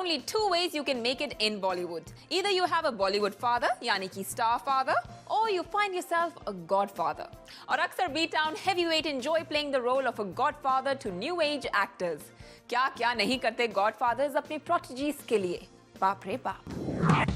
only two ways you can make it in Bollywood. Either you have a Bollywood father, यानी कि star father, or you find yourself a godfather. और अक्सर B-Town heavyweight enjoy playing the role of a godfather to new age actors. क्या क्या नहीं करते godfathers अपने proteges के लिए. बाप रे बाप.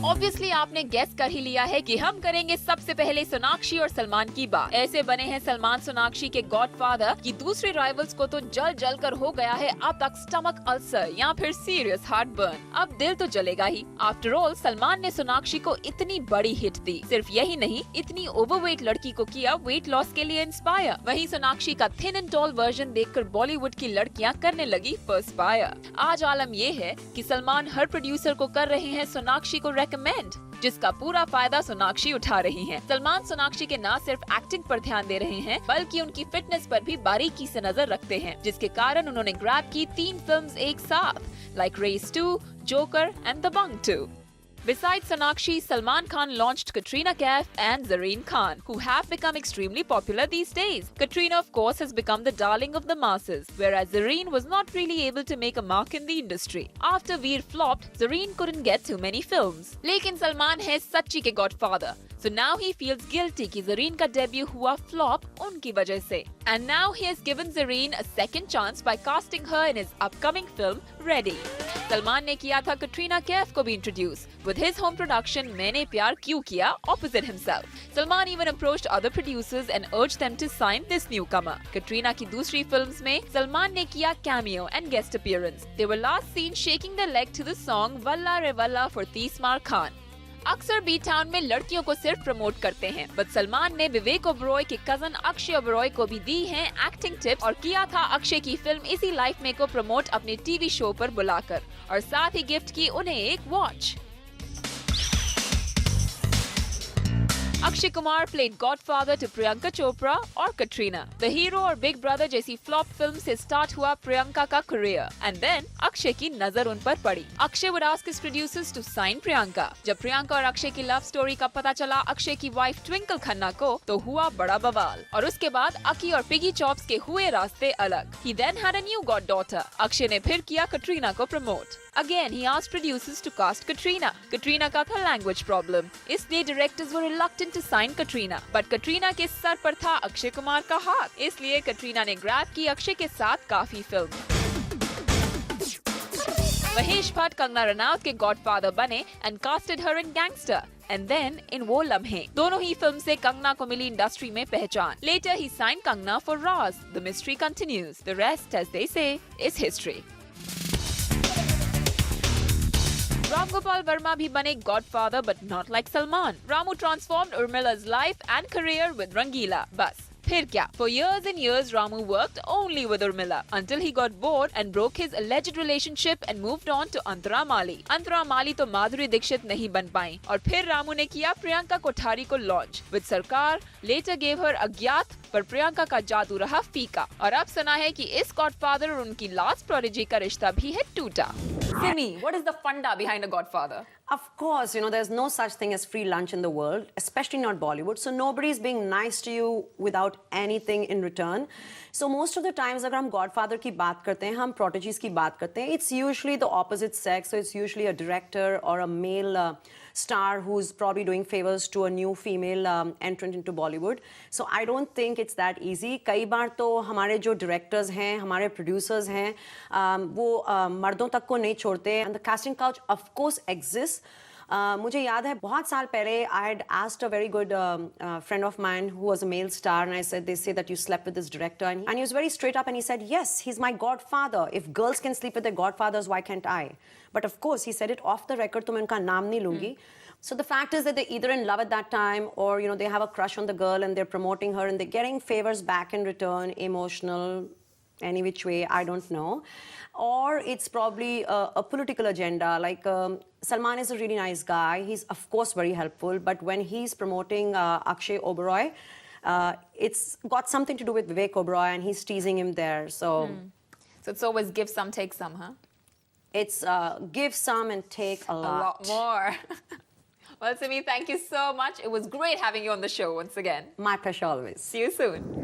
ऑब्वियसली आपने गेस कर ही लिया है कि हम करेंगे सबसे पहले सोनाक्षी और सलमान की बात. ऐसे बने हैं सलमान सोनाक्षी के गॉडफादर कि दूसरे राइवल्स को तो जल जल कर हो गया है अब तक स्टमक अल्सर या फिर सीरियस हार्ट बर्न. अब दिल तो जलेगा ही. आफ्टर ऑल सलमान ने सोनाक्षी को इतनी बड़ी हिट दी. सिर्फ यही नहीं, इतनी ओवरवेट लड़की को किया वेट लॉस के लिए इंस्पायर. वहीं सोनाक्षी का थिन एंड टॉल वर्जन देखकर बॉलीवुड की लड़कियां करने लगी पर्सपायर. आज आलम ये है कि सलमान हर प्रोड्यूसर को कर रहे हैं सोनाक्षी को रेकमेंड, जिसका पूरा फायदा सोनाक्षी उठा रही हैं. सलमान सोनाक्षी के न सिर्फ एक्टिंग पर ध्यान दे रहे हैं बल्कि उनकी फिटनेस पर भी बारीकी से नजर रखते हैं, जिसके कारण उन्होंने ग्रैब की 3 फिल्म्स एक साथ, like Race 2, Joker and Dabangg 2. Besides Sonakshi, Salman Khan launched Katrina Kaif and Zareen Khan, who have become extremely popular these days. Katrina, of course, has become the darling of the masses, whereas Zareen was not really able to make a mark in the industry. After Veer flopped, Zareen couldn't get too many films. लेकिन सलमान है सच्ची के godfather, so now he feels guilty कि Zareen का debut हुआ flop उनकी वजह से. And now he has given Zareen a second chance by casting her in his upcoming film Ready. Salman ने किया था कटरीना कैफ को भी introduce with his home production मैंने प्यार क्यों किया opposite himself. Salman even approached other producers and urged them to sign this newcomer. Katrina की दूसरी फिल्म्स में सलमान ने किया cameo and guest appearance. They were last seen shaking their leg to the song Valla Re Valla for तीसमार Khan. अक्सर B town में लड़कियों को सिर्फ प्रमोट करते हैं, बट सलमान ने विवेक ओबरॉय के कजन अक्षय ओबरॉय को भी दी हैं एक्टिंग टिप्स और किया था अक्षय की फिल्म इसी लाइफ में को प्रमोट अपने टीवी शो पर बुलाकर, और साथ ही गिफ्ट की उन्हें एक watch. Akshay Kumar played godfather to Priyanka Chopra और कटरीना. The hero और Big Brother जैसी फ्लॉप फिल्म से स्टार्ट हुआ प्रियंका का करियर, एंड देन अक्षय की नजर उन पर पड़ी. Akshay would ask his producers to sign Priyanka. जब प्रियंका और अक्षय की लव स्टोरी का पता चला अक्षय की वाइफ ट्विंकल खन्ना को, तो हुआ बड़ा बवाल. और उसके बाद अकी और पिगी चॉप्स के हुए रास्ते अलग. He then had a new goddaughter. Akshay ने फिर किया कटरीना को promote. Again, he asked producers to cast Katrina. Katrina का था language problem, इसलिए directors were reluctant to sign Katrina. But Katrina के सर पर था अक्षय कुमार का हाथ, इसलिए कटरीना ने ग्रैब की अक्षय के साथ काफी फिल्म. महेश भट्ट कंगना रनौत के गॉडफादर बने and casted her in Gangster. And then in वो लम्हे. दोनों ही फिल्म से कंगना को मिली इंडस्ट्री में पहचान. Later he signed Kangna for Raz. The mystery continues. The rest, as they say, is history. Ram Gopal Verma भी बने Godfather, but not like Salman. Ramu transformed Urmila's life and career with Rangila. बस फिर क्या? For years and years, Ramu worked only with Urmila until he got bored and broke his alleged relationship and moved on to Antara Mali. Antara Mali तो माधुरी दीक्षित नहीं बन पाई, और फिर रामू ने किया प्रियंका कोठारी को लॉन्च with सरकार. Later gave her अज्ञात, पर प्रियंका का जादू रहा फीका, और अब सुना है कि इस गॉडफादर और उनकी लास्ट प्रोडिजी का रिश्ता भी है टूटा. Simi, what is the funda behind a godfather? Of course, there's no such thing as free lunch in the world, especially not Bollywood. So nobody's being nice to you without anything in return. So most of the times, अगर हम Godfather की बात करते हैं, हम proteges की बात करते हैं, it's usually the opposite sex. So it's usually a director or a male star who's probably doing favors to a new female entrant into Bollywood. So I don't think it's that easy. कई बार तो हमारे जो directors हैं, हमारे producers हैं, वो मर्दों तक को नहीं छोड़ते. And the casting couch, of course, exists. मुझे याद है बहुत साल पहले I had asked a very good friend of mine who was a male star, and I said, they say that you slept with this director, and he was very straight up and he said, yes, he's my godfather. If girls can sleep with their godfathers, why can't I? But of course he said it off the record, तो मैं उनका नाम नहीं लूंगी. So the fact is that they're either in love at that time, or they have a crush on the girl and they're promoting her and they're getting favors back in return, emotional, any which way, I don't know. Or it's probably a political agenda. Like Salman is a really nice guy. He's of course very helpful, but when he's promoting Akshay Oberoi, it's got something to do with Vivek Oberoi, and he's teasing him there. So it's always give some, take some, huh? It's give some and take a lot. A lot more. Well, Simi, thank you so much. It was great having you on the show once again. My pleasure always. See you soon.